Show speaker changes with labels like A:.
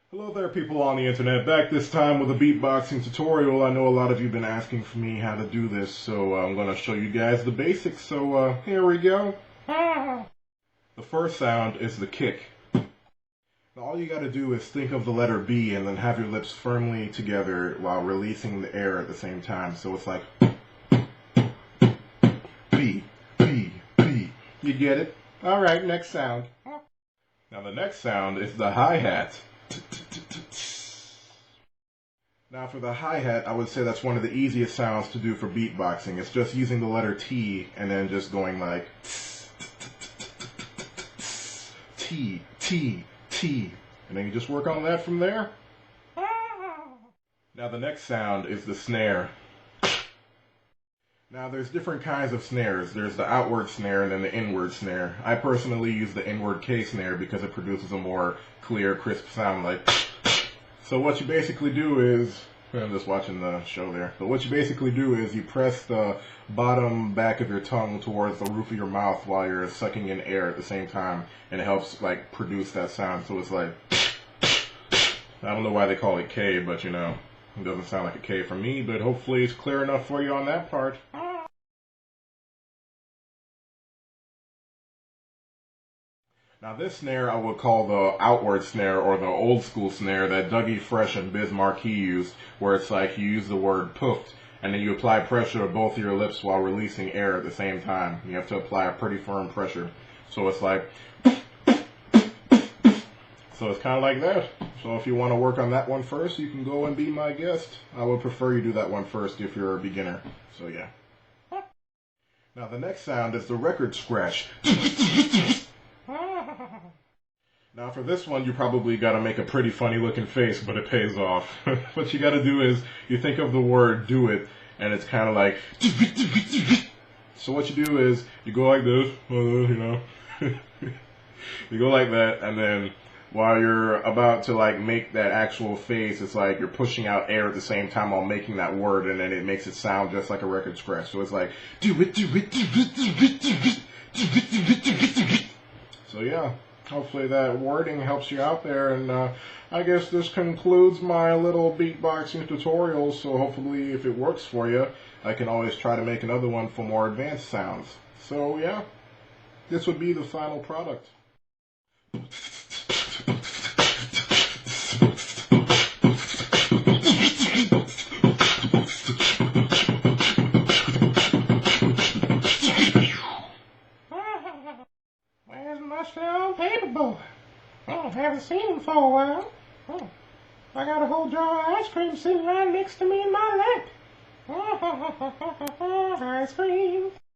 A: Hello there, people on the internet. Back this time with a beatboxing tutorial. I know a lot of you have been asking for me how to do this, so I'm going to show you guys the basics. So here we go. The first sound is the kick. Now all you got to do is think of the letter B and then have your lips firmly together while releasing the air at the same time. So it's like B, B, B. You get it? Alright, next sound. Now the next sound is the hi-hat. Now for the hi-hat, I would say that's one of the easiest sounds to do for beatboxing. It's just using the letter T and then just going like T, T, T. And then you just work on that from there. Now the next sound is the snare. Now there's different kinds of snares. There's the outward snare and then the inward snare. I personally use the inward K snare because it produces a more clear, crisp sound like. So what you basically do is, I'm just watching the show there, but what you basically do is you press the bottom back of your tongue towards the roof of your mouth while you're sucking in air at the same time, and it helps like produce that sound. So it's like, I don't know why they call it K, but you know, it doesn't sound like a K for me, but hopefully it's clear enough for you on that part. Now this snare I would call the outward snare, or the old school snare that Dougie Fresh and Biz Markie used, where it's like you use the word poofed and then you apply pressure to both of your lips while releasing air at the same time. You have to apply a pretty firm pressure. So it's like, so it's kind of like that. So if you want to work on that one first, you can go and be my guest. I would prefer you do that one first if you're a beginner. So yeah. Now the next sound is the record scratch. Now for this one, you probably got to make a pretty funny looking face, but it pays off. What you got to do is, you think of the word do it, and it's kind of like, so what you do is, you go like this, you know, you go like that, and then while you're about to like make that actual face, it's like you're pushing out air at the same time while making that word, and then it makes it sound just like a record scratch. So it's like, do it, do it, do it, do it, do it, do it, do it, do it, do it. So yeah, hopefully that wording helps you out there, and I guess this concludes my little beatboxing tutorial, so hopefully if it works for you, I can always try to make another one for more advanced sounds. So yeah, this would be the final product. Paperboy. Oh, haven't seen him for a while. Oh, I got a whole jar of ice cream sitting right next to me in my lap. Ice cream.